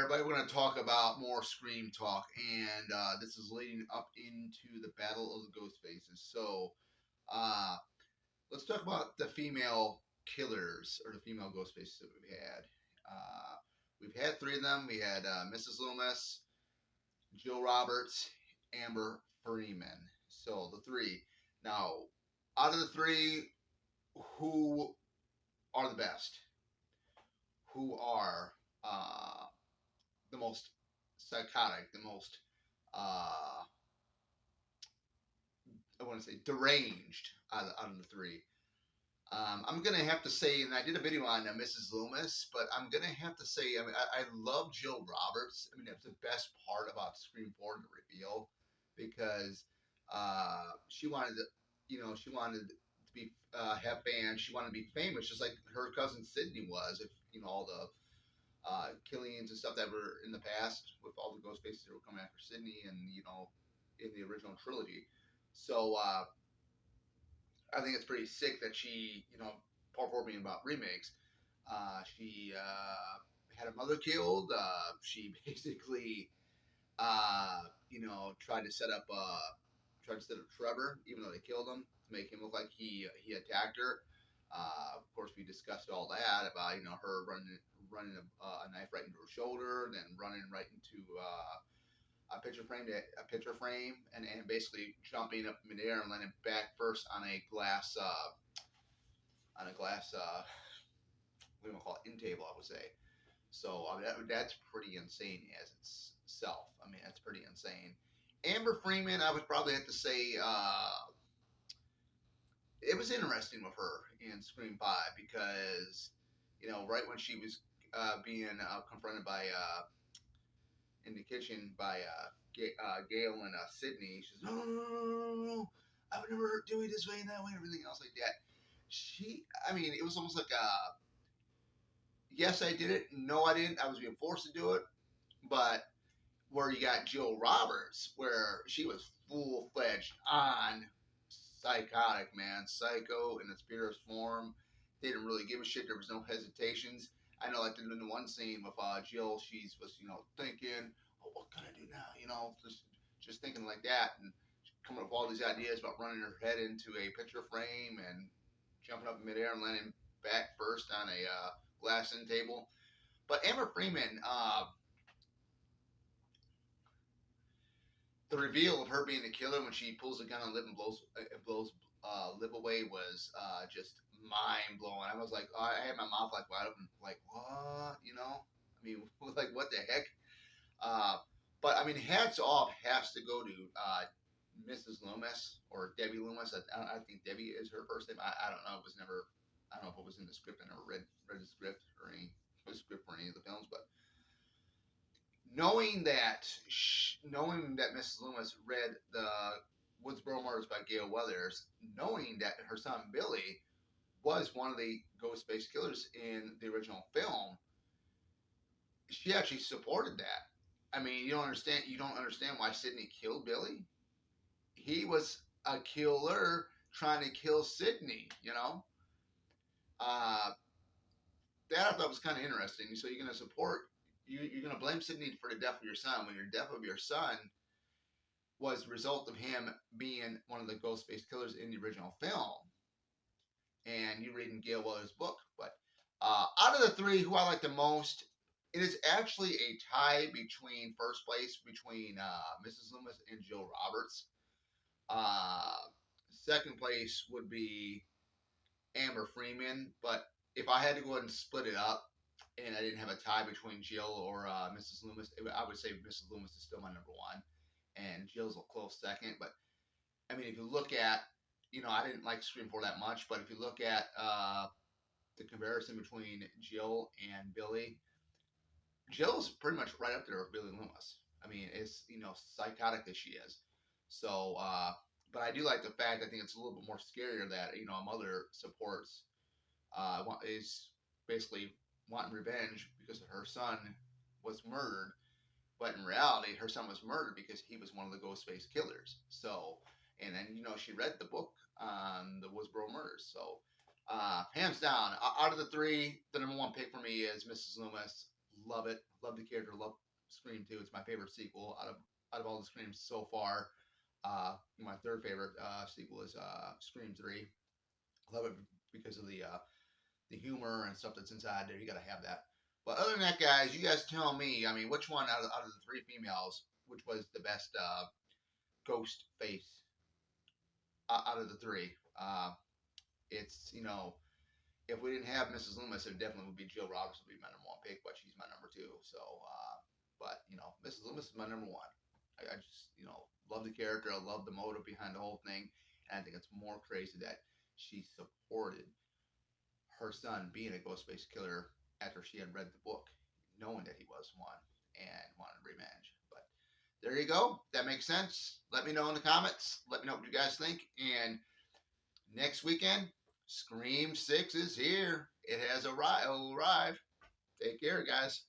everybody. We're going to talk about more Scream talk, and this is leading up into the Battle of the Ghost Faces. So, uh, let's talk about the female killers or the female Ghost Faces that we've had. We've had three of them. We had Mrs. Loomis, Jill Roberts, Amber Freeman. So the three. Now, out of the three, who are the best? Who are the most psychotic, the most I want to say deranged out of the three. I'm gonna have to say, and I did a video on Mrs. Loomis, but I'm gonna have to say, I mean, I love Jill Roberts. I mean, that's the best part about Scream 4, the reveal, because she wanted to, she wanted to be have fans. She wanted to be famous, just like her cousin Sydney was. If all the killings and stuff that were in the past with all the ghost faces that were coming after Sydney, and in the original trilogy. So I think it's pretty sick that she, part four being about remakes, she had her mother killed. She basically, tried to set up Trevor, even though they killed him, to make him look like he attacked her. Of course, we discussed all that about her running a knife right into her shoulder, then running right into a picture frame, and basically jumping up in midair and landing back first on a glass what do you call it, in table, I would say. So that's pretty insane as itself. I mean, that's pretty insane. Amber Freeman, I would probably have to say it was interesting with her in Scream 5 because right when she was being confronted by in the kitchen by Gail and Sydney. She says, no, I would never do it this way and that way, everything else like that. I mean, it was almost like yes, I did it. No, I didn't. I was being forced to do it. But where you got Jill Roberts, where she was full-fledged on psychotic, man. Psycho in its purest form. They didn't really give a shit. There was no hesitations. I know, like in the one scene with Jill, she was, thinking, "Oh, what can I do now?" Just thinking like that, and coming up with all these ideas about running her head into a picture frame and jumping up in midair and landing back first on a glass end table. But Amber Freeman, the reveal of her being the killer when she pulls the gun on Liv and blows Liv away was just mind blowing. I was like, I had my mouth like wide open, like what? I mean, like what the heck? But I mean, hats off has to go to Mrs. Loomis or Debbie Loomis. I think Debbie is her first name. I don't know. It was never. I don't know if it was in the script. I never read the script or any script for any of the films, but knowing that Mrs. Loomis read the Woodsboro Murders by Gail Weathers, knowing that her son Billy was one of the Ghostface killers in the original film, she actually supported that. I mean, you don't understand why Sydney killed Billy. He was a killer trying to kill Sydney. That I thought was kind of interesting. So you're going to support. You're going to blame Sydney for the death of your son when your death of your son was the result of him being one of the Ghostface killers in the original film. And you read in Gail Weathers' book. But out of the three, who I like the most, it is actually a tie between first place between Mrs. Loomis and Jill Roberts. Second place would be Amber Freeman. But if I had to go ahead and split it up, and I didn't have a tie between Jill or Mrs. Loomis, I would say Mrs. Loomis is still my number one, and Jill's a close second. But I mean, if you look at, I didn't like Scream 4 that much, but if you look at the comparison between Jill and Billy, Jill's pretty much right up there with Billy Loomis. I mean, it's psychotic as she is. So, but I do like the fact. I think it's a little bit more scarier that a mother supports is basically wanting revenge because her son was murdered, but in reality, her son was murdered because he was one of the Ghostface killers. So, and then she read the book on the Woodsboro murders. So, hands down, out of the three, the number one pick for me is Mrs. Loomis. Love it. Love the character. Love Scream 2. It's my favorite sequel out of all the Screams so far. My third favorite sequel is Scream 3. Love it because of the humor and stuff that's inside there. You got to have that. But other than that, guys, you guys tell me. I mean, which one out of the three females, which was the best ghost face out of the three? It's if we didn't have Mrs. Loomis, it definitely would be Jill Roberts would be my number one pick, but she's my number two. So, but Mrs. Loomis is my number one. I just love the character. I love the motive behind the whole thing, and I think it's more crazy that she supported her son being a Ghostface killer after she had read the book, knowing that he was one and wanted revenge. But there you go. That makes sense. Let me know in the comments. Let me know what you guys think. And next weekend, Scream 6 is here. It has arrived. Take care, guys.